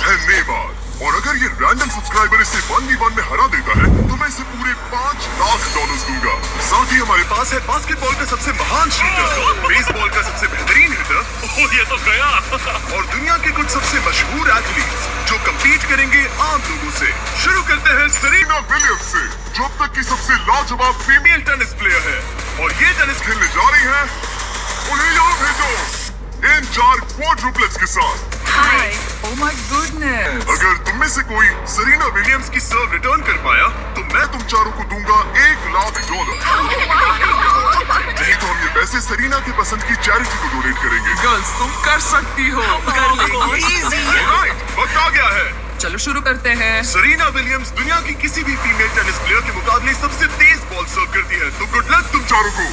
है नेमार, और अगर ये रैंडम सब्सक्राइबर इसे 1v1 में हरा देता है तो मैं इसे पूरे $5 लाख दूंगा। साथ ही हमारे पास है बास्केटबॉल का सबसे महान शूटर, बेसबॉल का सबसे बेहतरीन हिटर, ये तो गया और दुनिया के कुछ सबसे मशहूर एथलीट्स जो कम्पीट करेंगे आम लोगों से। शुरू करते हैं सेरेना विलियम्स से, जो अब तक की सबसे लाजवाब फीमेल टेनिस प्लेयर है, और ये टेनिस खेलने जा रही है। उन्हें यहाँ भेजो इन 4 क्वाड्रुप्लेट्स के साथ। हाय, ओह माय गुडनेस। अगर तुम में से कोई सेरेना विलियम्स की सर्व रिटर्न कर पाया तो मैं तुम चारों को दूंगा $1 लाख। नहीं तो हम ये पैसे सेरेना के पसंद की चैरिटी को डोनेट करेंगे। गर्ल्स, तुम कर सकती हो। राइट, वक्त आ गया है। चलो शुरू करते हैं। सेरेना विलियम्स दुनिया की किसी भी फीमेल टेनिस प्लेयर के मुकाबले सबसे तेज बॉल सर्व करती है, तो गुड लक तुम चारों को।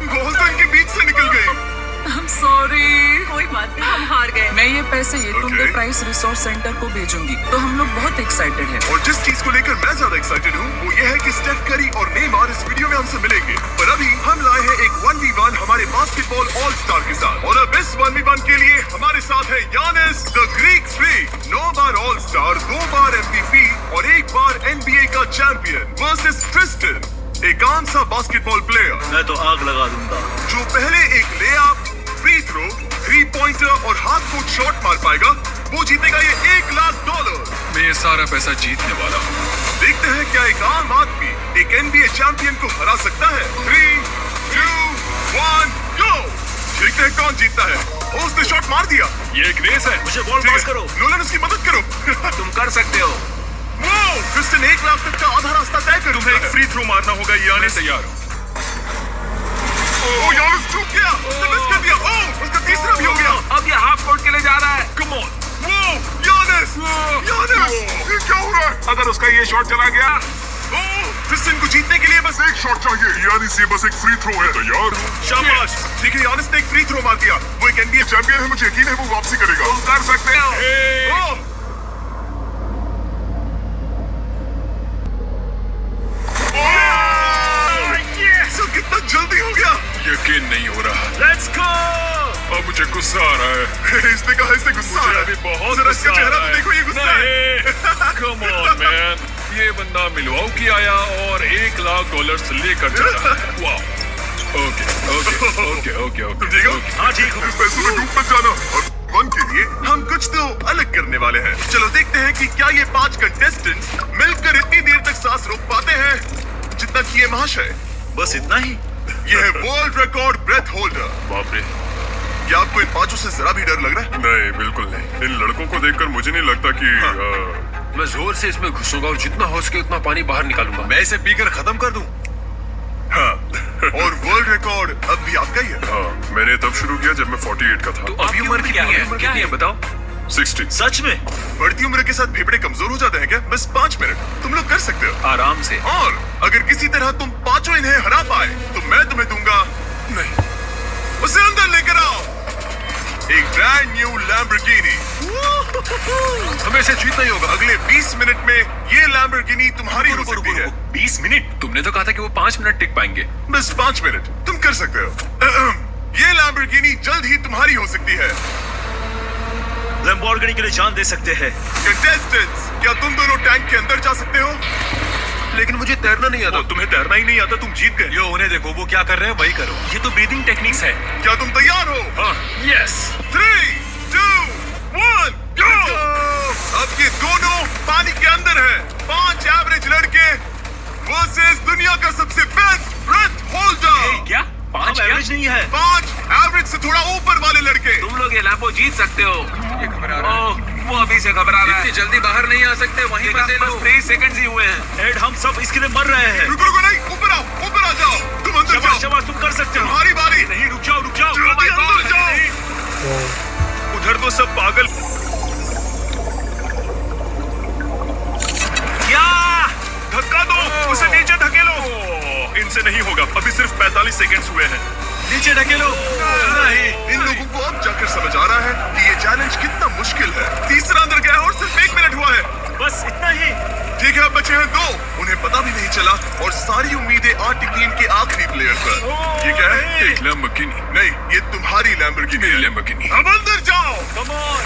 बॉल तो इनके बीच से निकल गई। I'm sorry। कोई बात नहीं, हम हार गए। मैं ये पैसे ये तुम Okay. प्राइस रिसोर्स सेंटर को भेजूंगी। तो हम लोग बहुत एक्साइटेड हैं। और जिस चीज को लेकर मैं ज्यादा एक्साइटेड हूँ वो ये है कि स्टेफ करी और नेमार इस वीडियो में हमसे मिलेंगे। पर अभी हम लाए हैं एक 1v1 हमारे बास्केटबॉल ऑल स्टार के साथ, और अब इस 1v1 के लिए हमारे साथ है Yannis the Greek freak, 9 bar all star, 2 bar MVP और 1 बार NBA का चैंपियन, वर्सेस ट्रिस्टन, एक आम सा बास्केटबॉल प्लेयर मैं तो आग लगा दूंगा। जो पहले एक लेअप, फ्री थ्रो, 3 पॉइंटर और हाथ फुट शॉट मार पाएगा, वो जीतेगा ये $1 लाख। मैं ये सारा पैसा जीतने वाला हूँ। देखते हैं क्या एक आम आदमी एक NBA चैंपियन को हरा सकता है। 3, 2, 1, गो। देखते हैं कौन जीतता है। ओ, उसने शॉट मार दिया। ये एक रेस है, मुझे बॉल ठीक पास है, करो। नोलन उसकी मदद करो। तुम कर सकते हो। वो क्रिस्टन 1 लाख तक का आधा रास्ता तय कर तुम्हें एक फ्री थ्रो मारना होगा, यानी तैयार हो। ओ, यानिस चूक गया, उसने मिस कर दिया। ओ, उसका तीसरा भी हो गया। अब ये हाफ कोर्ट के लिए जा रहा है। Come on. वो यानिस, यानिस, ये क्या हो रहा है? अगर उसका ये शॉट चला गया, क्रिस्टन को जीतने के लिए बस एक शॉट चाहिए, यानी से बस एक फ्री थ्रो है। तैयार? शाबाश। ठीक है, यानिस ने एक फ्री थ्रो मार दिया। वो एक NBA चैंपियन है, मुझे यकीन है वो वापसी करेगा। तुम कर सकते हो। ओह! सब कितना जल्दी हो गया। यकीन नहीं हो रहा। Let's go. अब मुझे गुस्सा आ रहा है। इसने कहा इससे गुस्सा आ मुझे रहा अभी है। बहुत जरा गुस्सा इसका आ चेहरा रहा तो देखो, ये गुस्सा है। कम ऑन मैन, ये बंदा मिलवाउकी आया और $1 लाख लेकर चला। वाह। Okay okay okay okay okay. ठीक हो? हाँ ठीक हूँ। पैसों में डूब मत जाना। और 1 के लिए हम कुछ तो अलग करने वाले हैं। चलो देखते हैं कि क्या ये 5 कंटेस्टेंट्स मिलकर इतनी देर तक सांस रोक पाते हैं जितना कि ये महाशय। बस इतना ही। ये है वर्ल्ड रिकॉर्ड ब्रेथ होल्डर। बाप रे। क्या आपको इन 5 से जरा भी डर लग रहा है? नहीं, बिल्कुल नहीं। इन लड़कों को देखकर मुझे नहीं लगता कि मैं जोर से इसमें घुसूंगा और जितना हो सके उतना पानी बाहर निकालूंगा। मैं इसे पीकर खत्म कर दूं। हाँ। और वर्ल्ड रिकॉर्ड अब भी आपका ही है। हाँ, मैंने तब शुरू किया जब मैं 48 का था। तो अभी उम्र कितनी है? क्या है बताओ? 60। सच में? बढ़ती उम्र के साथ फेफड़े कमजोर हो जाते हैं क्या? बस 5 मिनट तुम लोग कर सकते हो। आराम से। और अगर किसी तरह तुम 5 इन्हें हरा पाए तो मैं तुम्हें दूंगा, नहीं। उसे अंदर लेकर आओ, एक ब्रांड न्यू लैम्बोर्गिनी। हमें इसे जीतना ही होगा। अगले 20 मिनट में ये लैम्बोर्गिनी तुम्हारी हो सकती है। 20 मिनट? तुमने तो कहा था कि वो 5 मिनट टिक पाएंगे। बस 5 मिनट तुम कर सकते हो। ये लैम्बोर्गिनी जल्द ही तुम्हारी हो सकती है। लैम्बोर्गिनी के लिए जान दे सकते हैं। कंटेस्टेंट्स, क्या तुम दोनों टैंक के अंदर जा सकते हो? लेकिन मुझे तैरना नहीं आता। तुम्हें तैरना ही नहीं आता, तुम जीत गए। यो उन्हें देखो, वो क्या कर रहे हैं वही करो। ये तो ब्रीदिंग टेक्निक्स है। क्या तुम तैयार हो? हाँ। यस। 3, 2, 1, गो! अब ये दोनों पानी के अंदर है। 5 एवरेज लड़के वर्सेस दुनिया का सबसे बेस्ट ब्रेथ होल्डर। क्या 5 एवरेज नहीं है? 5 एवरेज से थोड़ा ऊपर वाले लड़के। तुम लोग ये लैम्बो जीत सकते हो। ये घबरा रहा है। वो अभी से घबरा रहा है। इतनी जल्दी बाहर नहीं आ सकते, वहीं बस 3 सेकंड्स ही हुए हैं। एड, हम सब इसके लिए मर रहे हैं। रुको रुको, नहीं, ऊपर आओ, ऊपर आ जाओ। तुम अंदर जाओ। शाबाश, तुम कर सकते हो। तुम्हारी बारी। नहीं, रुक जाओ रुक जाओ। जल्दी अंदर जाओ। उधर तो सब पागल। क्या? धक्का दो, उसे नीचे धकेलो। इनसे नहीं होगा, अभी सिर्फ 45 सेकंड्स हुए हैं। नीचे ढकेलो। नहीं। इन लोगों को अब जाकर समझ आ रहा है कि ये चैलेंज कितना मुश्किल है। तीसरा अंदर गया है और सिर्फ 1 मिनट हुआ है। बस इतना ही। ठीक है, अब बचे हैं 2। उन्हें पता भी नहीं चला और सारी उम्मीदें आ टिकी इनके आखिरी प्लेयर पर। ये क्या है? एक लैम्बोर्गिनी। नहीं, ये तुम्हारी लैम्बोर्गिनी मेरी है। लैम्बोर्गिनी। अब अंदर जाओ। कम ऑन,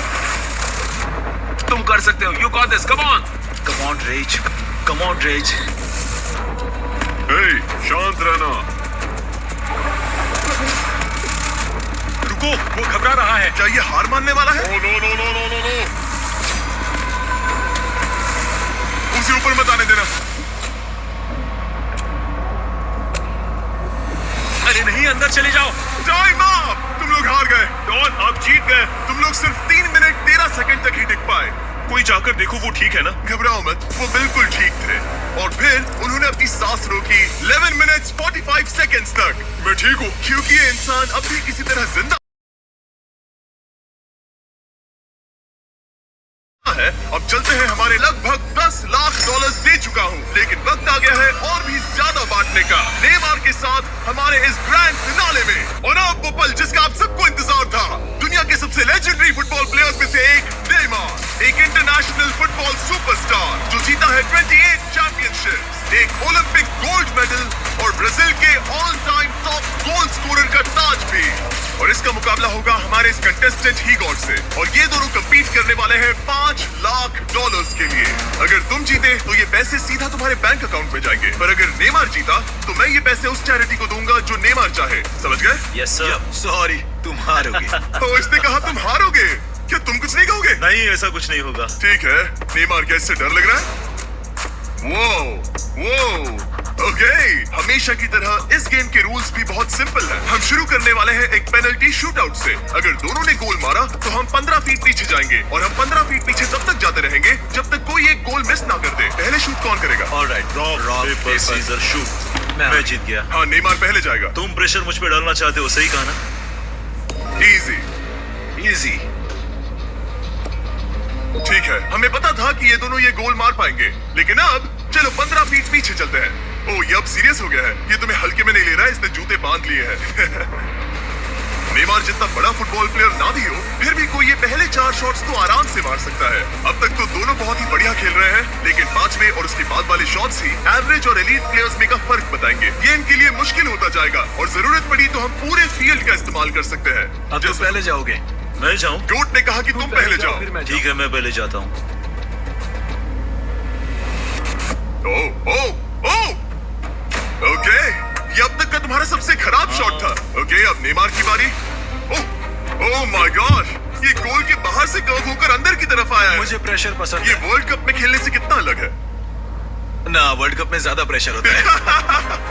तुम कर सकते हो। You got this, come on. Come on रेज, कम ऑन रेज। हे, शांत रहना। रुको, वो घबरा रहा है। क्या ये हार मानने वाला है? No no no no no no no. उसे ऊपर मत आने देना। अरे नहीं, अंदर चले जाओ। Time up! तुम लोग हार गए। डॉन, आप जीत गए। तुम लोग सिर्फ 3 मिनट 13 सेकंड तक ही टिक पाए। कोई जाकर देखो, वो ठीक है ना? घबराओ मत, वो बिल्कुल ठीक थे। और फिर उन्होंने अपनी सांस रोकी 11 मिनट्स 45 सेकंड्स तक। मैं ठीक हूँ। क्योंकि ये इंसान अब भी किसी तरह जिंदा है। अब चलते हैं। हमारे लगभग $10 लाख दे चुका हूँ, लेकिन वक्त आ गया है और भी ज्यादा बांटने का। नेमार के साथ हमारे इस ग्रैंड फिनाले में। और अब वो पल जिसका आप सबको इंतजार था। दुनिया के सबसे लेजेंडरी फुटबॉल प्लेयर्स में से एक, नेमार, एक इंटरनेशनल फुटबॉल सुपरस्टार जो जीता है 28 चैंपियनशिप, एक ओलंपिक गोल्ड मेडल और ब्राजील के all time top goal scorer का ताज भी। और इसका मुकाबला होगा हमारे इस कंटेस्टेंट हीगॉड से। और ये दोनों कंपीट करने वाले हैं $5 लाख के लिए। अगर तुम जीते तो ये पैसे सीधा तुम्हारे बैंक अकाउंट में जाएंगे, पर अगर नेमार जीता तो मैं ये पैसे उस चैरिटी को दूंगा जो नेमार चाहे। समझ गए? Yes sir. सॉरी, तुम हारोगे। तो इसने कहा तुम हारोगे। क्या तुम कुछ नहीं कहोगे? नहीं, ऐसा कुछ नहीं होगा। ठीक है। नेमार, क्या इससे डर लग रहा है? वो ओके। हमेशा की तरह इस गेम के रूल्स भी बहुत सिंपल है। हम शुरू करने वाले हैं एक पेनल्टी शूटआउट से। अगर दोनों ने गोल मारा तो हम 15 फीट पीछे जाएंगे और हम 15 फीट पीछे तब तक जाते रहेंगे जब तक कोई एक गोल मिस ना कर दे। पहले शूट कौन करेगा? Alright, rock paper scissor shoot. मैं जीत गया। हाँ, नेमार पहले जाएगा। तुम प्रेशर मुझ पे डालना चाहते हो, सही कहा ना? इजी। ठीक है, हमें पता था कि ये दोनों ये गोल मार पाएंगे, लेकिन अब चलो 15 फीट पीछे चलते हैं। ओह, ये अब सीरियस हो गया है। ये तुम्हें हल्के में नहीं ले रहा है, इसने जूते बांध लिए हैं। नेमार जितना बड़ा फुटबॉल प्लेयर ना भी हो, फिर भी कोई ये पहले 4 शॉट्स तो आराम से मार सकता है। अब तक तो दोनों बहुत ही बढ़िया खेल रहे हैं, लेकिन 5वें और उसके बाद वाले शॉट्स ही एवरेज और एलीट प्लेयर्स में का फर्क बताएंगे। ये इनके लिए मुश्किल होता जाएगा और जरूरत पड़ी तो हम पूरे फील्ड का इस्तेमाल कर सकते हैं। अब तुम पहले जाओगे? मैं जाऊं? गोट ने कहा कि तुम पहले जाओ। ठीक है, मैं पहले जाता हूँ। ओके, ये अब तक का तुम्हारा सबसे खराब शॉट था। ओके, अब नेमार की बारी। ओह माय गॉड, ये गोल के बाहर से कर्व होकर अंदर की तरफ आया है। मुझे प्रेशर पसंद ये है। वर्ल्ड कप में खेलने से कितना अलग है? ना, वर्ल्ड कप में ज्यादा प्रेशर होता है।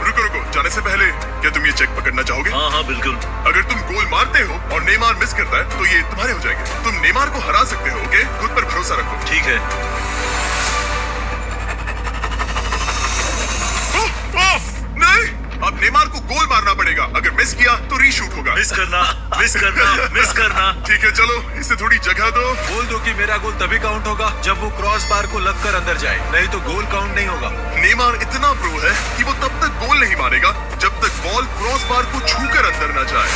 रुको, जाने से पहले क्या तुम ये चेक पकड़ना चाहोगे? हाँ, बिल्कुल। अगर तुम गोल मारते हो और नेमार मिस करता है तो ये तुम्हारे हो जाएंगे। तुम नेमार को हरा सकते हो। ओके, खुद पर भरोसा रखो। ठीक है। नहीं, अब नेमार को गोल मारना पड़ेगा। अगर मिस किया तो रीशूट होगा। मिस करना। ठीक है, चलो इसे थोड़ी जगह दो। बोल दो कि मेरा गोल तभी काउंट होगा जब वो क्रॉस बार को लगकर अंदर जाए, नहीं तो गोल काउंट नहीं होगा। नेमार इतना प्रो है कि वो तब तक गोल नहीं मारेगा जब तक बॉल क्रॉस बार को छूकर अंदर न जाए।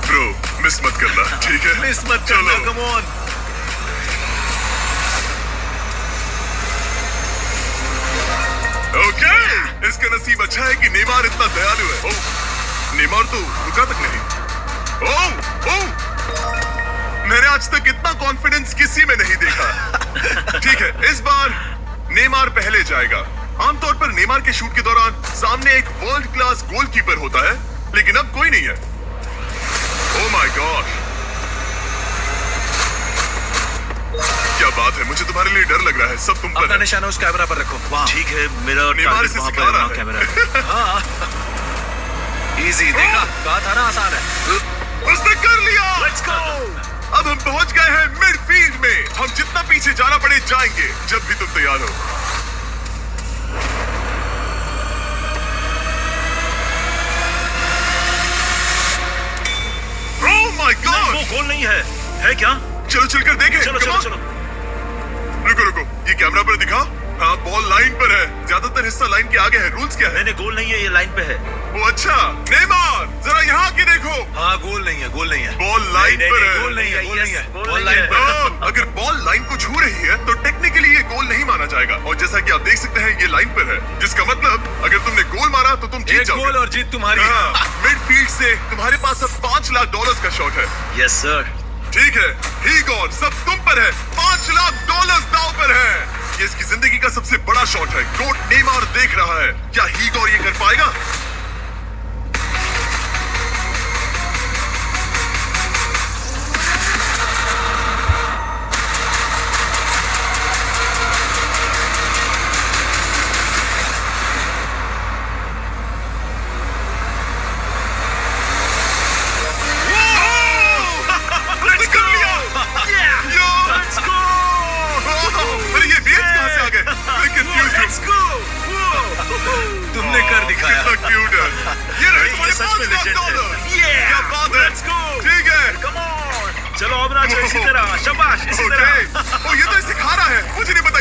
ब्रो, मिस मत करना, ठीक है? मिस मत करना, कम ऑन। ओके, इसका नसीब अच्छा है कि नेमार इतना दयालु है। ओह, नेमार तो रुका तक नहीं। ओह, मैंने आज तक इतना कॉन्फिडेंस किसी में नहीं देखा। ठीक है, इस बार नेमार पहले जाएगा। आमतौर पर नेमार के शूट के दौरान सामने एक वर्ल्ड क्लास गोलकीपर होता है, लेकिन अब कोई नहीं है। ओह माय गॉड, क्या बात है। मुझे तुम्हारे लिए डर लग रहा है। सब तुम पर अपना है। निशाना उस कैमरा पर रखो। वहाँ। ठीक है, मेरा नेमार टारगेट इसे वहाँ सिखा पर रहा वहाँ है। कैमरा है। हाँ, इजी, देखा? कहा था ना आसान है। उसने कर लिया। Let's go! अब हम पहुंच गए हैं मिडफील्ड में। हम जितना पीछे जाना पड़े जाएंगे जब भी तुम तैयार हो। ओह माय नहीं, गॉड, वो गोल नहीं है क्या? चलो चलकर देखें। चलो Come चलो on. चलो। रुको, ये कैमरा पर दिखाओ। हाँ, बॉल लाइन पर है। ज्यादातर हिस्सा लाइन के आगे है। रूल्स क्या है? मैंने गोल नहीं है, ये लाइन पे है। वो अच्छा। नेमार, जरा यहाँ आके देखो। हाँ, गोल नहीं है। बॉल लाइन पर है। गोल नहीं है। गोल बॉल लाइन पर। ओह, अगर बॉल लाइन को छू रही है तो टेक्निकली ये गोल नहीं जाएगा। और जैसा कि आप देख सकते हैं ये लाइन पर है, जिसका मतलब अगर तुमने गोल मारा तो तुम जीत एक जाओगे। गोल और जीत तुम्हारी है। मिडफील्ड से तुम्हारे पास अब $5 लाख का शॉट है। Yes sir. ठीक है, हीगोर सब तुम पर है। $5 लाख दांव पर है। ये इसकी जिंदगी का सबसे बड़ा शॉट है। गोट नेमार देख रहा है, क्या हीगोर ये कर पाएगा? अरे ये वेव्स कहां से आ गए? मैं confused हूं। तुमने कर दिखाया। कितना क्यूट है। ये रहे तुम्हारे $5 लाख। क्या बात है। ठीक है। चलो अब ना इसी तरह, शाबाश इसी तरह। ओ ये तो सिखा रहा है, मुझे नहीं पता